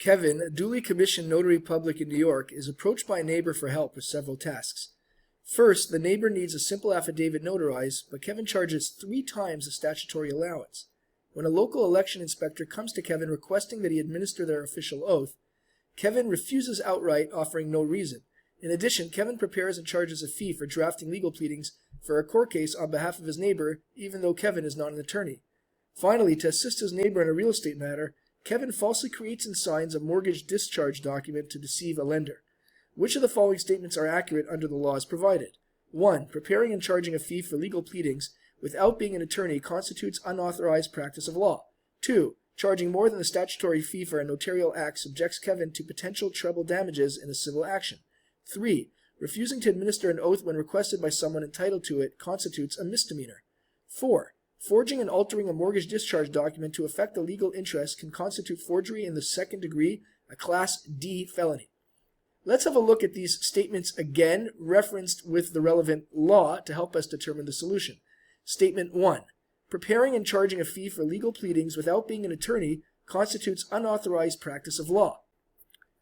Kevin, a duly commissioned notary public in New York, is approached by a neighbor for help with several tasks. First, the neighbor needs a simple affidavit notarized, but Kevin charges 3 times the statutory allowance. When a local election inspector comes to Kevin requesting that he administer their official oath, Kevin refuses outright, offering no reason. In addition, Kevin prepares and charges a fee for drafting legal pleadings for a court case on behalf of his neighbor, even though Kevin is not an attorney. Finally, to assist his neighbor in a real estate matter, Kevin falsely creates and signs a mortgage discharge document to deceive a lender. Which of the following statements are accurate under the laws provided? 1. Preparing and charging a fee for legal pleadings without being an attorney constitutes unauthorized practice of law. 2. Charging more than the statutory fee for a notarial act subjects Kevin to potential treble damages in a civil action. 3. Refusing to administer an oath when requested by someone entitled to it constitutes a misdemeanor. 4. Forging and altering a mortgage discharge document to affect a legal interest can constitute forgery in the second degree, a Class D felony. Let's have a look at these statements again, referenced with the relevant law to help us determine the solution. Statement 1. Preparing and charging a fee for legal pleadings without being an attorney constitutes unauthorized practice of law.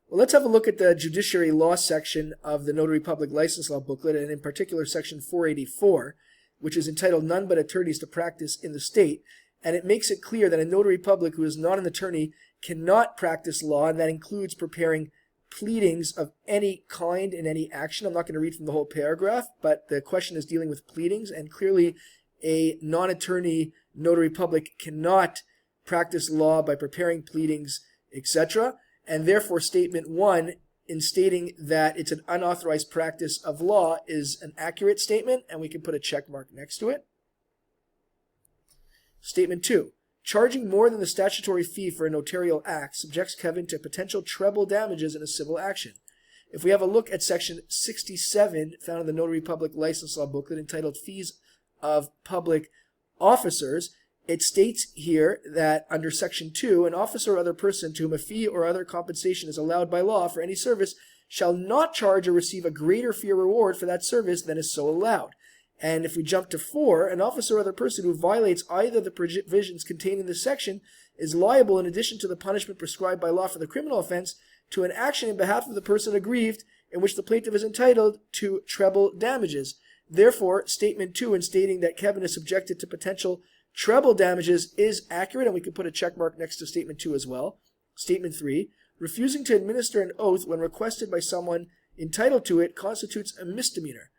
Well, let's have a look at the judiciary law section of the Notary Public License Law booklet, and in particular section 484, which is entitled None But Attorneys to Practice in the State, and it makes it clear that a notary public who is not an attorney cannot practice law, and that includes preparing pleadings of any kind in any action. I'm not going to read from the whole paragraph, but the question is dealing with pleadings, and clearly a non-attorney notary public cannot practice law by preparing pleadings, etc., and therefore statement 1 in stating that it's an unauthorized practice of law is an accurate statement, and we can put a check mark next to it. Statement 2. Charging more than the statutory fee for a notarial act subjects Kevin to potential treble damages in a civil action. If we have a look at section 67 found in the Notary Public License Law booklet entitled Fees of Public Officers, it states here that under section 2, an officer or other person to whom a fee or other compensation is allowed by law for any service shall not charge or receive a greater fee or reward for that service than is so allowed. And if we jump to 4, an officer or other person who violates either of the provisions contained in this section is liable, in addition to the punishment prescribed by law for the criminal offense, to an action in behalf of the person aggrieved in which the plaintiff is entitled to treble damages. Therefore, statement 2 in stating that Kevin is subjected to potential treble damages is accurate, and we can put a check mark next to statement 2 as well. Statement 3, refusing to administer an oath when requested by someone entitled to it constitutes a misdemeanor.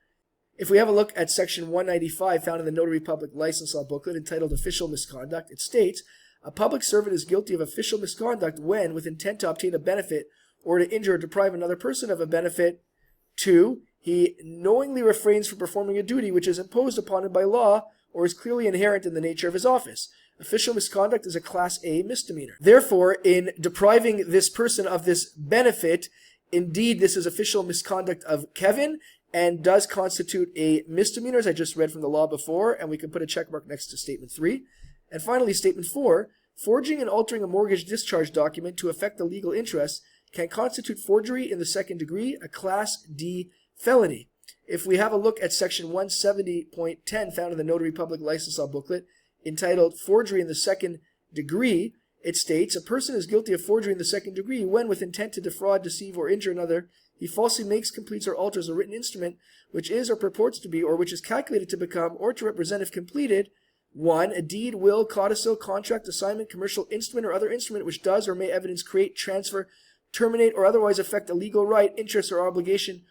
If we have a look at section 195 found in the Notary Public License Law booklet entitled Official Misconduct, it states, a public servant is guilty of official misconduct when, with intent to obtain a benefit or to injure or deprive another person of a benefit. 2, he knowingly refrains from performing a duty which is imposed upon him by law or is clearly inherent in the nature of his office. Official misconduct is a Class A misdemeanor. Therefore, in depriving this person of this benefit, indeed this is official misconduct of Kevin and does constitute a misdemeanor, as I just read from the law before, and we can put a check mark next to statement 3. And finally, statement 4, forging and altering a mortgage discharge document to affect a legal interest can constitute forgery in the second degree, a Class D felony. If we have a look at section 170.10 found in the Notary Public License Law booklet entitled Forgery in the Second Degree, it states, a person is guilty of forgery in the second degree when, with intent to defraud, deceive, or injure another, he falsely makes, completes, or alters a written instrument which is or purports to be or which is calculated to become or to represent if completed 1. A deed, will, codicil, contract, assignment, commercial instrument, or other instrument which does or may evidence create, transfer, terminate, or otherwise affect a legal right, interest, or obligation,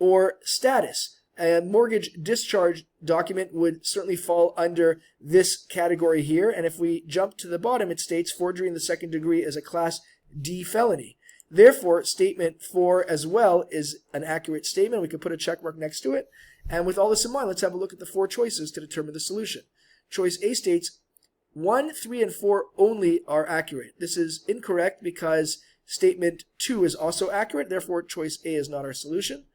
or status. A mortgage discharge document would certainly fall under this category here. And if we jump to the bottom, it states forgery in the second degree is a Class D felony. Therefore, statement 4 as well is an accurate statement. We can put a check mark next to it. And with all this in mind, let's have a look at the 4 choices to determine the solution. Choice A states 1, 3, and 4 only are accurate. This is incorrect because statement 2 is also accurate. Therefore, choice A is not our solution.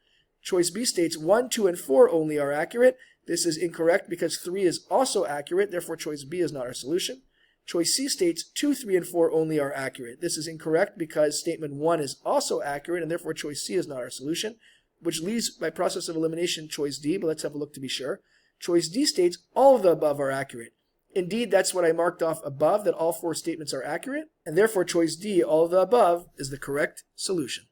Choice B states 1, 2, and 4 only are accurate. This is incorrect because 3 is also accurate. Therefore, choice B is not our solution. Choice C states 2, 3, and 4 only are accurate. This is incorrect because statement 1 is also accurate, and therefore choice C is not our solution, which leaves, by process of elimination, choice D, but let's have a look to be sure. Choice D states all of the above are accurate. Indeed, that's what I marked off above, that all 4 statements are accurate, and therefore choice D, all of the above, is the correct solution.